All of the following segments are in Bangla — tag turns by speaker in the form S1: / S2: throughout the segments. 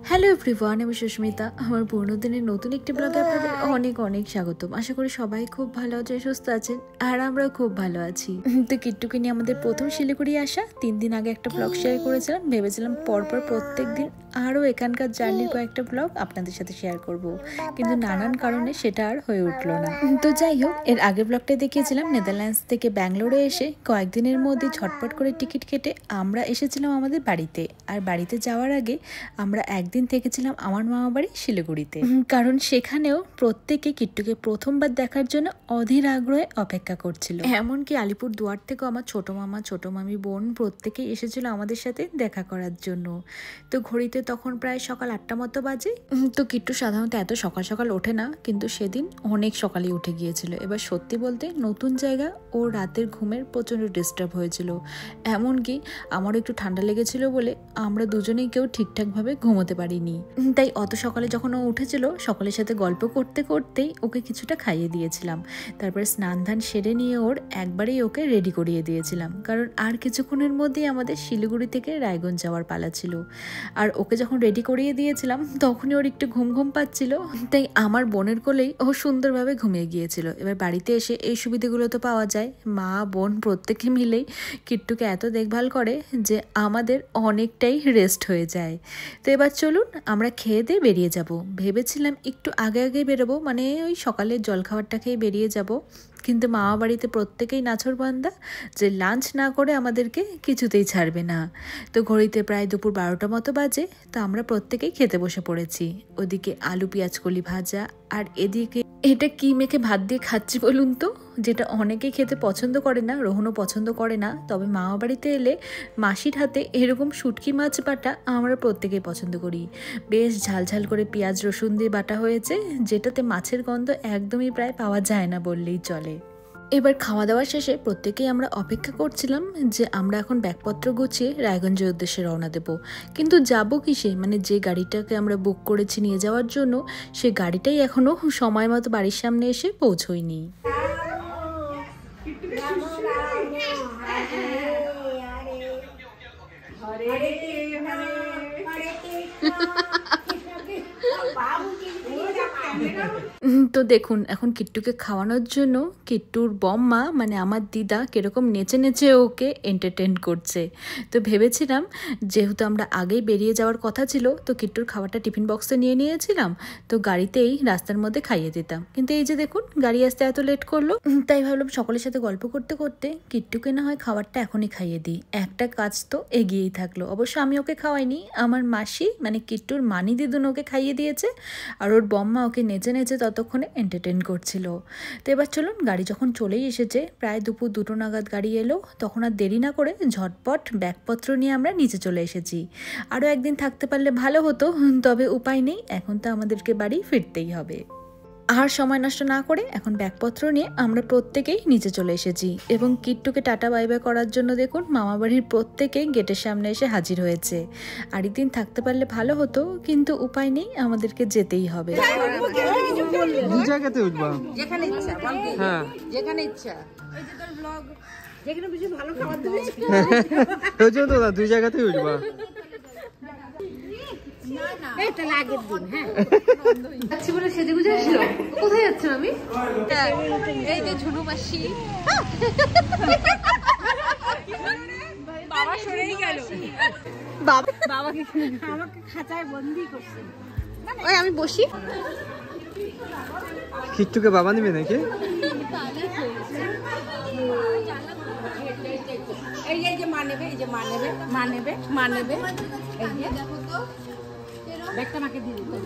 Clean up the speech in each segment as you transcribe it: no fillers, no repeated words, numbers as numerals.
S1: হ্যালো এভরিওয়ান, আমি সুস্মিতা। আমার পুরনো দিনের নতুন একটি ব্লগে আপনাদের অনেক অনেক স্বাগতম। আশা করি সবাই খুব ভালো আছেন, সুস্থ আছেন, আর আমরাও খুব ভালো আছি। তো কিট্টুকে নিয়ে আমাদের প্রথম শিলিগুড়ি আসা। 3 দিন আগে একটা ব্লগ শেয়ার করেছিলাম, ভেবেছিলাম পরপর প্রত্যেক দিন আরও এখানকার জার্নির কয়েকটা ব্লগ আপনাদের সাথে শেয়ার করব, কিন্তু নানান কারণে সেটা আর হয়ে উঠলো না। তো যাই হোক, এর আগের ব্লগটা দেখিয়েছিলাম নেদারল্যান্ডস থেকে ব্যাঙ্গালোরে এসে কয়েকদিনের মধ্যে ঝটপট করে টিকিট কেটে আমরা এসেছিলাম আমাদের বাড়িতে। আর বাড়িতে যাওয়ার আগে আমরা একদিন থেকেছিলাম আমার মামা বাড়ি শিলিগুড়িতে, কারণ সেখানেও প্রত্যেকে কিট্টুকে প্রথমবার দেখার জন্য অধীর আগ্রহে অপেক্ষা করছিল। এমনকি আলিপুর দুয়ার থেকেও আমার ছোট মামা, ছোট মামি, বোন প্রত্যেকেই এসেছিল আমাদের সাথে দেখা করার জন্য। তো ঘড়িতে তখন প্রায় সকাল 8টা মতো বাজে। তো কিট্টু সাধারণত এত সকাল সকাল ওঠে না, কিন্তু সেদিন অনেক সকালে উঠে গিয়েছিল। এবার সত্যি বলতে নতুন জায়গা ও রাতের ঘুমের প্রচণ্ড ডিস্টার্ব হয়েছিল। এমনকি আমারও একটু ঠান্ডা লেগেছিল বলে আমরা দুজনেই কেউ ঠিকঠাকভাবে ঘুমোতে পারিনি। তাই অত সকালে যখন ও উঠেছিল, সকলের সাথে গল্প করতে করতেই ওকে কিছুটা খাইয়ে দিয়েছিলাম। তারপরে স্নান ধান সেরে নিয়ে ওর একবারেই ওকে রেডি করিয়ে দিয়েছিলাম, কারণ আর কিছুক্ষণের মধ্যেই আমাদের শিলিগুড়ি থেকে রায়গঞ্জ যাওয়ার পালা ছিল। আর ওকে যখন রেডি করিয়ে দিয়েছিলাম তখনই ওর একটু ঘুম ঘুম পাচ্ছিল, তাই আমার বোনের কোলেই ও সুন্দরভাবে ঘুমিয়ে গিয়েছিল। এবার বাড়িতে এসে এই সুবিধাগুলো তো পাওয়া যায়, মা বোন প্রত্যেকে মিলেই কিট্টুকে এত দেখভাল করে যে আমাদের অনেকটাই রেস্ট হয়ে যায়। তো এবার চলুন আমরা খেয়ে দিয়ে বেরিয়ে যাব। ভেবেছিলাম একটু আগে আগে বেরোবো, মানে ওই সকালের জলখাবারটা খেয়ে বেরিয়ে যাব, কিন্তু মামা বাড়িতে প্রত্যেকেই নাছোড়বান্দা যে লাঞ্চ না করে আমাদেরকে কিছুতেই ছাড়বে না। তো ঘড়িতে প্রায় দুপুর 12টা মতো বাজে। তো আমরা প্রত্যেকেই খেতে বসে পড়েছি। ওদিকে আলু পেঁয়াজ কলি ভাজা, আর এদিকে এটা কি মেখে ভাত দিয়ে খাচ্ছি বলুন তো, যেটা অনেকেই খেতে পছন্দ করে না, রোহনও পছন্দ করে না। তবে মামা বাড়িতে এলে মাসির হাতে এরকম শুটকি মাছ বাটা আমরা প্রত্যেকেই পছন্দ করি। বেশ ঝালঝাল করে পেঁয়াজ রসুন দিয়ে বাটা হয়েছে, যেটাতে মাছের গন্ধ একদমই প্রায় পাওয়া যায় না বললেই চলে। এবার খাওয়া দাওয়া শেষে প্রত্যেকেই আমরা অপেক্ষা করছিলাম যে আমরা এখন ব্যাগপত্র গুছিয়ে রায়গঞ্জের উদ্দেশ্যে রওনা দেব। কিন্তু যাব কিসে, মানে যে গাড়িটাকে আমরা বুক করেছি নিয়ে যাওয়ার জন্য, সে গাড়িটাই এখনো সময় মতো বাড়ির সামনে এসে পৌঁছয়নি। তো দেখুন, এখন কিট্টুকে খাওয়ানোর জন্য কিট্টুর বম্মা মানে আমার দিদা কিরকম নেচে নেচে ওকে এন্টারটেন করছে। তো ভেবেছিলাম যেহেতু আমরা আগেই বেরিয়ে যাওয়ার কথা ছিল, তো কিট্টুর খাবারটা টিফিন বক্সে নিয়ে নিয়েছিলাম, তো গাড়িতেই রাস্তার মধ্যে খাইয়ে দিতাম। কিন্তু এই যে দেখুন গাড়ি আসতে এত লেট করলো, তাই ভাবলাম সকলের সাথে গল্প করতে করতে কিট্টুকে না হয় খাবারটা এখনই খাইয়ে দিই। একটা কাজ তো এগিয়েই থাকলো। অবশ্য আমি ওকে খাওয়াইনি, আমার মাসি মানে কিট্টুর মানি দিদুন ওকে খাইয়ে দিয়েছে, আর ওর বম্মা ওকে নেচে নেচে ততক্ষণে এন্টারটেন করছিল। তো এবার চলুন, গাড়ি যখন চলেই এসেছে, প্রায় দুপুর 2টো নাগাদ গাড়ি এলো, তখন আর দেরি না করে ঝটপট ব্যাগপত্র নিয়ে আমরা নিচে চলে এসেছি। আরও একদিন থাকতে পারলে ভালো হতো, তবে উপায় নেই, এখন তো আমাদেরকে বাড়ি ফিরতেই হবে। আর সময় নষ্ট না করে এখন ব্যাগপত্র নিয়ে আমরা প্রত্যেকেই নিচে চলে এসেছি, এবং কিট্টুকে টাটা বাই বাই করার জন্য দেখুন মামা বাড়ির প্রত্যেকেই গেটের সামনে এসে হাজির হয়েছে। আর একদিন থাকতে পারলে ভালো হতো, কিন্তু উপায় নেই, আমাদেরকে যেতেই হবে।
S2: দুই জায়গাতে উঠবা,
S3: যেখানে ইচ্ছা,
S2: হ্যাঁ
S3: যেখানে ইচ্ছা। এই যে তোর ব্লগ, যেখানে বেশি ভালো খাবার দিবি
S2: ওই জন্য তো দুই জায়গাতেই উঠবা।
S3: এটা লাগের দিন, হ্যাঁ যাচ্ছি বলে সেজে গুজে আসলো। কোথায় যাচ্ছেন আমি? এই যে ঝুনু মাসি, বাবা সরেই গেল, বাবাকে আমাকে খাঁচায় বন্দি করছে। ওই আমি বসি,
S2: কিট্টুকে বাবা নিবে নাকি?
S3: এই যে মা নেবে, এই যে মা নেবে, মা নেবে, মা নেবে, এই যে দেখো তো ব্যাগটা মাকে দিয়ে দিতে।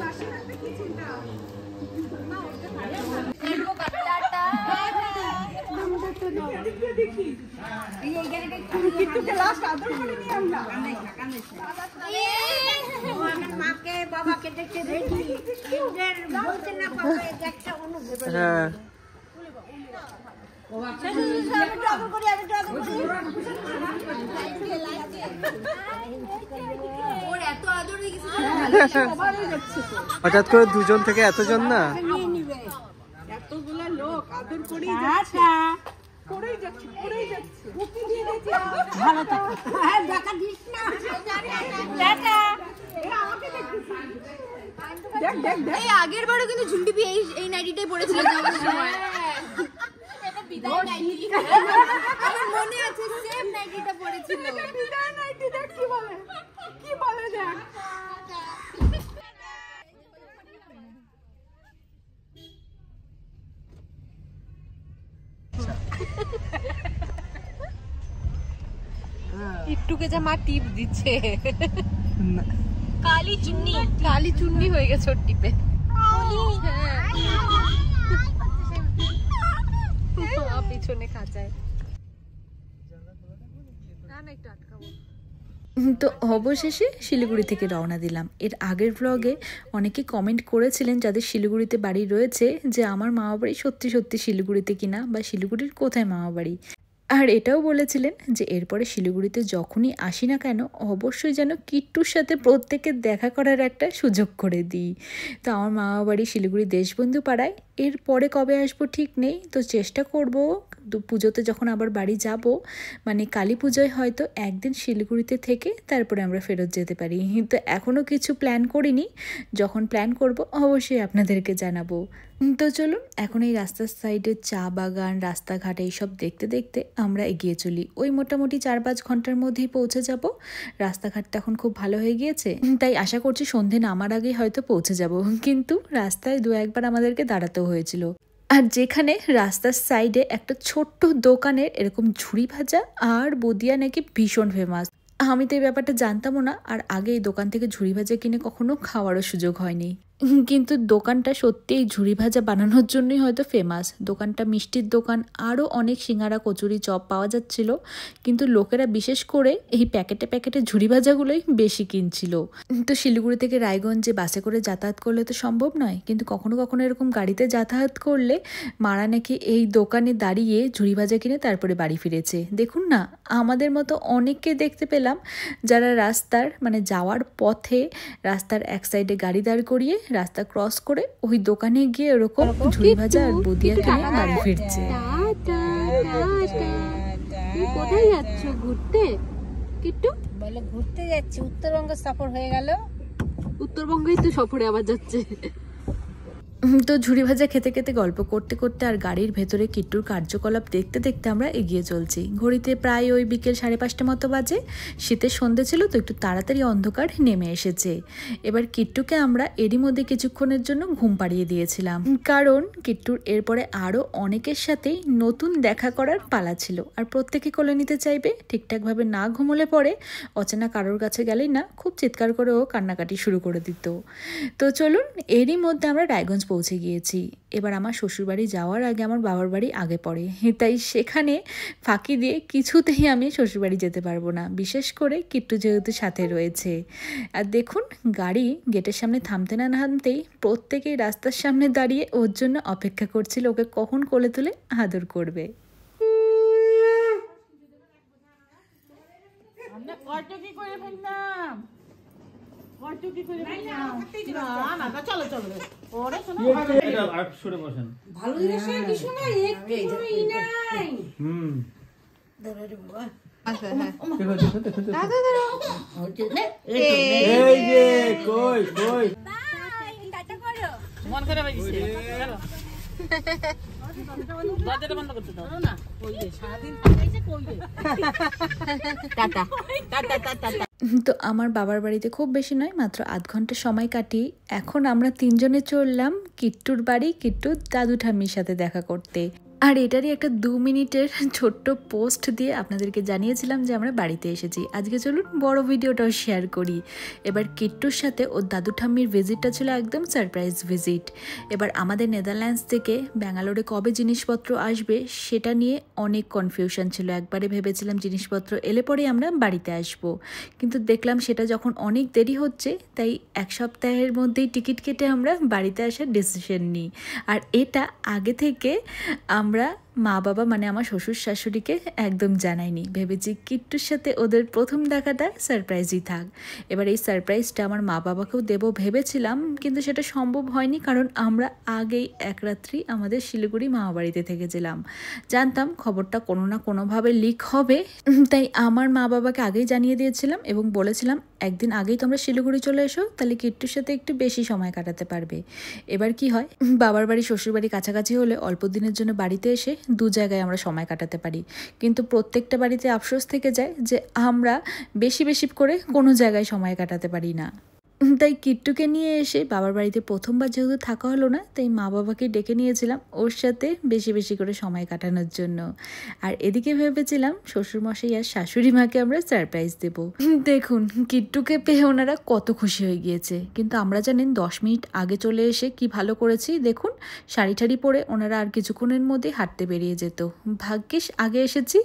S3: মাকে বাবাকে দেখে দেখি বলতে না পাবে একটা অনুভব।
S2: হ্যাঁ
S3: আমি
S2: হঠাৎ করে দুজন থেকে এতজন না,
S4: এতগুলা লোক আদর করেই যাচ্ছে, করেই যাচ্ছে, করেই যাচ্ছে। ভালো থাকো। হ্যাঁ, দেখা দিস না। টাটা। আমাকে দেখছিস। দেখ দেখ দেখ।
S3: এই আগের বারও কিন্তু ঝুন্টিপি এই নাইটিটাই পড়েছিল যাওয়ার সময়। এটা বিদায় নাইটি। আমার মনে আছে সেম নাইটিটা পড়েছিল।
S4: বিদায় নাইটি দেখ কি বলে। কি বলে দেখ।
S3: ইট্টুকে যা মা টিপ দিচ্ছে, কালি চুন্নি হয়ে গেছে ওর টিপে। পিছনে খাঁচায় না একটু আটকাবো।
S1: তো অবশেষে শিলিগুড়ি থেকে রওনা দিলাম। এর আগের ব্লগে অনেকে কমেন্ট করেছিলেন যাদের শিলিগুড়িতে বাড়ি রয়েছে যে আমার মামা বাড়ি সত্যি সত্যি শিলিগুড়িতে কিনা বা শিলিগুড়ির কোথায় মামা বাড়ি। আর এটাও বলেছিলেন যে এরপরে শিলিগুড়িতে যখনই আসি না কেন অবশ্যই যেন কিট্টুর সাথে প্রত্যেকের দেখা করার একটা সুযোগ করে দিই। তো আমার মামা বাড়ি শিলিগুড়ি দেশবন্ধু পাড়ায়। এরপরে কবে আসবো ঠিক নেই, তো চেষ্টা করব পুজোতে যখন আবার বাড়ি যাব, মানে কালী পুজোয় হয়তো একদিন শিলিগুড়িতে থেকে তারপরে আমরা ফেরত যেতে পারি। তো এখনও কিছু প্ল্যান করিনি, যখন প্ল্যান করব অবশ্যই আপনাদেরকে জানাবো। তো চলুন এখন এই রাস্তার সাইডে চা বাগান, রাস্তাঘাট এইসব দেখতে দেখতে আমরা এগিয়ে চলি। ওই মোটামুটি 4-5 ঘন্টার মধ্যেই পৌঁছে যাব। রাস্তাঘাটটা এখন খুব ভালো হয়ে গিয়েছে, তাই আশা করছি সন্ধে নামার আগেই হয়তো পৌঁছে যাব। কিন্তু রাস্তায় 2-1 বার আমাদেরকে দাঁড়াতেও হয়েছিল। আর যেখানে রাস্তার সাইডে একটা ছোট্ট দোকানের এরকম ঝুড়ি ভাজা আর বদিয়া নাকি ভীষণ ফেমাস। আমি তো এই ব্যাপারটা জানতামও না, আর আগে এই দোকান থেকে ঝুড়ি ভাজা কিনে কখনো খাওয়ারও সুযোগ হয়নি। কিন্তু দোকানটা সত্যি এই ঝুড়ি ভাজা বানানোর জন্যই হয়তো ফেমাস। দোকানটা মিষ্টির দোকান, আরও অনেক সিঙ্গারা, কচুরি, চপ পাওয়া যাচ্ছিল, কিন্তু লোকেরা বিশেষ করে এই প্যাকেটে প্যাকেটে ঝুড়ি ভাজাগুলোই বেশি কিনছিল। তো শিলিগুড়ি থেকে রায়গঞ্জে বাসে করে যাতায়াত করলে তো সম্ভব নয়, কিন্তু কখনো কখনো এরকম গাড়িতে যাতায়াত করলে মারা নাকি এই দোকানে দাঁড়িয়ে ঝুড়ি ভাজা কিনে তারপরে বাড়ি ফিরেছে। দেখুন না, আমাদের মতো অনেককে দেখতে পেলাম যারা রাস্তার মানে যাওয়ার পথে রাস্তার এক সাইডে গাড়ি দাঁড় করিয়ে রাস্তা ক্রস করে ওই দোকানে গিয়ে ওরকম ঝুড়ি ভাজা আর বদিয়া কিনে বাড়ি ফিরছে।
S3: কোথায় যাচ্ছ? ঘুরতে? কিট্টু
S4: বলে ঘুরতে যাচ্ছি, উত্তরবঙ্গ সফর হয়ে গেল।
S3: উত্তরবঙ্গেই তো সফরে আবার যাচ্ছে।
S1: তো ঝুড়ি ভাজা খেতে খেতে গল্প করতে করতে আর গাড়ির ভেতরে কিট্টুর কার্যকলাপ দেখতে দেখতে আমরা এগিয়ে চলছি। ঘড়িতে প্রায় ওই বিকেল 5:30 মতো বাজে। শীতের সন্ধ্যে ছিল তো একটু তাড়াতাড়ি অন্ধকার নেমে এসেছে। এবার কিট্টুকে আমরা এরই মধ্যে কিছুক্ষণের জন্য ঘুম পাড়িয়ে দিয়েছিলাম, কারণ কিট্টুর এরপরে আরও অনেকের সাথেই নতুন দেখা করার পালা ছিল, আর প্রত্যেকে কোলে নিতে চাইবে। ঠিকঠাকভাবে না ঘুমোলে পরে অচেনা কারোর কাছে গেলেই না খুব চিৎকার করে ও কান্নাকাটি শুরু করে দিত। তো চলুন, এরই মধ্যে আমরা রায়গঞ্জ পৌঁছে গিয়েছি। এবার আমার শ্বশুরবাড়ি যাওয়ার আগে আমার বাবার বাড়ি আগে পড়ে, তাই সেখানে ফাঁকি দিয়ে কিছুতেই আমি শ্বশুরবাড়ি যেতে পারবো না, বিশেষ করে কিট্টু যেহেতু সাথে রয়েছে। আর দেখুন, গাড়ি গেটের সামনে থামতে না থামতেই প্রত্যেকেই রাস্তার সামনে দাঁড়িয়ে ওর জন্য অপেক্ষা করছিল ওকে কখন কোলে তুলে আদর করবে।
S4: চলো চলো ভালো জিনিস কিছু নাই, একটুই নাই। মন খারাপ হয়ে গেছে। দরজাটা বন্ধ করতে দাও না, সারাদিন টাটা টাটা টাটা।
S1: তো আমার বাবার বাড়িতে খুব বেশি নয়, মাত্র আধ ঘন্টা সময় কাটিয়ে এখন আমরা 3 জনে চললাম কিট্টুর বাড়ি, কিট্টুর দাদু ঠাম্মির সাথে দেখা করতে। আর এটারই একটা 2 মিনিটের ছোট্ট পোস্ট দিয়ে আপনাদেরকে জানিয়েছিলাম যে আমরা বাড়িতে এসেছি। আজকে চলুন বড় ভিডিওটাও শেয়ার করি। এবার কিট্টুর সাথে ওর দাদু ঠাম্মির ভিজিটটা ছিল একদম সারপ্রাইজ ভিজিট। এবার আমাদের নেদারল্যান্ডস থেকে ব্যাঙ্গালোরে কবে জিনিসপত্র আসবে সেটা নিয়ে অনেক কনফিউশন ছিল। একবারে ভেবেছিলাম জিনিসপত্র এলে পরেই আমরা বাড়িতে আসব, কিন্তু দেখলাম সেটা যখন অনেক দেরি হচ্ছে, তাই 1 সপ্তাহের মধ্যেই টিকিট কেটে আমরা বাড়িতে আসার ডিসিশন নিই। আর এটা আগে থেকে আমরা মা বাবা মানে আমার শ্বশুর শাশুড়িকে একদম জানাইনি, ভেবেছি কিট্টুর সাথে ওদের প্রথম দেখাটা সারপ্রাইজই থাক। এবার এই সারপ্রাইজটা আমার মা বাবাকেও দেবো ভেবেছিলাম, কিন্তু সেটা সম্ভব হয়নি, কারণ আমরা আগেই এক রাত্রি আমাদের শিলিগুড়ি মামাবাড়িতে থেকেছিলাম। জানতাম খবরটা কোনো না কোনোভাবে লিক হবে, তাই আমার মা বাবাকে আগেই জানিয়ে দিয়েছিলাম এবং বলেছিলাম একদিন আগেই তোমরা শিলিগুড়ি চলে এসো, তাহলে কিট্টুর সাথে একটু বেশি সময় কাটাতে পারবে। এবার কি হয়, বাবার বাড়ি শ্বশুর বাড়ি কাছাকাছি হলে অল্প দিনের জন্য বাড়িতে এসে দু জায়গায় আমরা সময় কাটাতে পারি, কিন্তু প্রত্যেকটা বাড়িতে আফসোস থেকে যায় যে আমরা বেশি বেশি করে কোনো জায়গায় সময় কাটাতে পারি না। তাই কিট্টুকে নিয়ে এসে বাবার বাড়িতে প্রথমবার যেহেতু থাকা হলো না, তাই মা বাবাকে ডেকে নিয়েছিলাম ওর সাথে বেশি বেশি করে সময় কাটানোর জন্য। আর এদিকে ভেবেছিলাম শ্বশুরমশাই আর শাশুড়ি মাকে আমরা সারপ্রাইজ দেব। দেখুন কিট্টুকে পেয়ে ওনারা কত খুশি হয়ে গিয়েছে, কিন্তু আমরা জানেন 10 মিনিট আগে চলে এসে কি ভালো করেছি। দেখুন শাড়ি ঠাড়ি পরে ওনারা আর কিছুক্ষণের মধ্যে হাঁটতে বেরিয়ে যেত। ভাগ্যিস আগে এসেছি,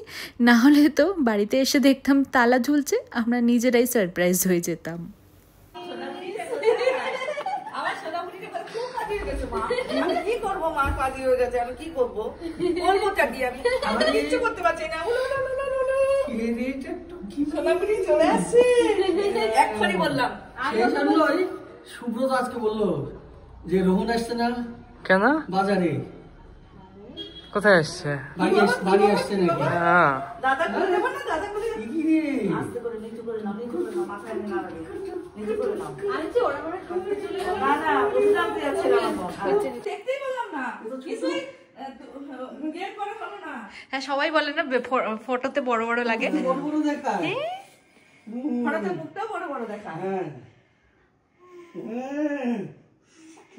S1: না হলে তো বাড়িতে এসে দেখতাম তালা ঝুলছে, আমরা নিজেরাই সারপ্রাইজ হয়ে যেতাম।
S4: আমি কি করবো মা, কাজী হয়ে গেছে, আমি কি করবো, বলবোটা দিয়ে আমি আমার কিচ্ছু করতে পারছি না। সোনাগুড়ি চলে আসছে, এক্ষুনি বললাম।
S5: সুব্রত আজকে বললো যে রোহন আসছে না
S2: কেন?
S5: বাজারে
S2: কোথায় আসছে?
S5: বাড়ি আসছে নাকি?
S4: দাদা করে দেবো না, দাদা করে
S5: কি রে?
S4: আস্তে করে নিচু করে নাও, নিচু করে নাও, মাথায় না লাগে, নিচু করে নাও। আরে ওরা মানে শুনতে চলে গেল। না না, বুঝলাম যে ছিলাম আমি। দেখতেই বললাম না, কিছুই গেট করে হলো না।
S1: হ্যাঁ সবাই বলে না ফটোতে বড় বড় লাগে,
S5: বড় বড় দেখা।
S4: ফটোতে মুখটাও বড় বড় দেখা।
S5: হ্যাঁ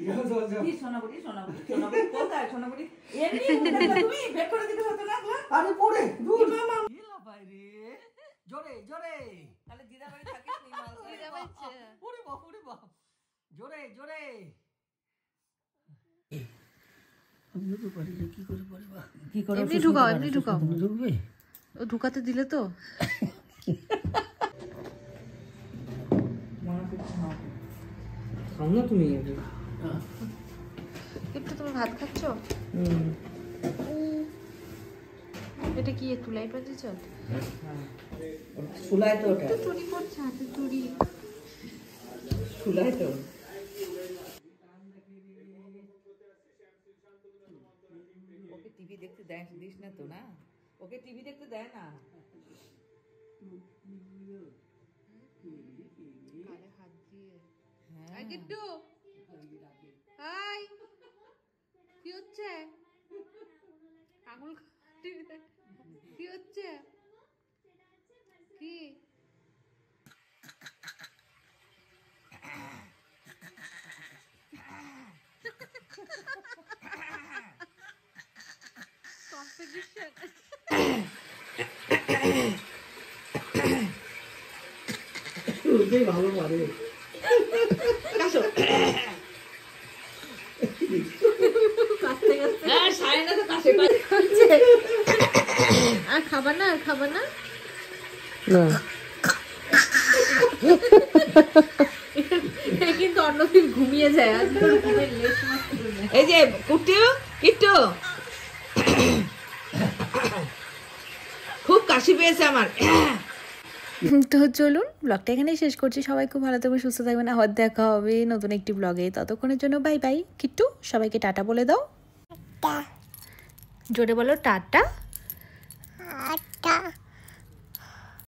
S5: যাও যাও যাও।
S4: কি সোনাগুড়ি, সোনাগুড়ি, সোনাগুড়ি কোথায় সোনাগুড়ি? এমনি তুমি বের করে দিতে হতো না গো।
S5: আরে পড়ে দূর
S4: মামা
S5: এলা বাইরে জোরে জোরে।
S4: তাহলে দিদা বাড়ি থাকিস নি মাল। দিদা বাড়ি
S5: ওরে বাপ ওরে বাপ, জোরে জোরে। আমি তো পারি না, কি করে পারি বা কি করে?
S1: এমনি ঢুকাও, এমনি ঢুকাও।
S5: ঢুকবে?
S1: ও ঢুকাতে দিলে তো।
S5: খাও না তুমি।
S1: একটু তুমি ভাত খাচ্ছ? এটা কি তুলাই পাচ্ছ?
S5: সুলাই তো ওটা,
S1: চুরি করছে হাতে চুরি।
S5: সুলাই তো।
S4: ওকে টিভি দেখতে দিস না তো, না ওকে টিভি দেখতে দেয় না।
S1: কিট্টু হাই, কি হচ্ছে? আঙুল কি হচ্ছে? কি কম্পিটিশন?
S5: ভালো পারে।
S1: আর খাবা না, আর খাবা না? কিন্তু অন্যদিন ঘুমিয়ে যায়, আজকে ঘুমের লেট মাত্র।
S4: এই যে কুট্টু, কিট্টু খুব কাশি পেয়েছে আমার।
S1: তো চলুন ব্লগটা এখানেই শেষ করছি। সবাই খুব ভালো থাকবেন, সুস্থ থাকবেন, আবার দেখা হবে নতুন একটি ব্লগে। ততক্ষণের জন্য বাই বাই। কিট্টু সবাইকে টাটা বলে দাও, জোরে বলো টাটা।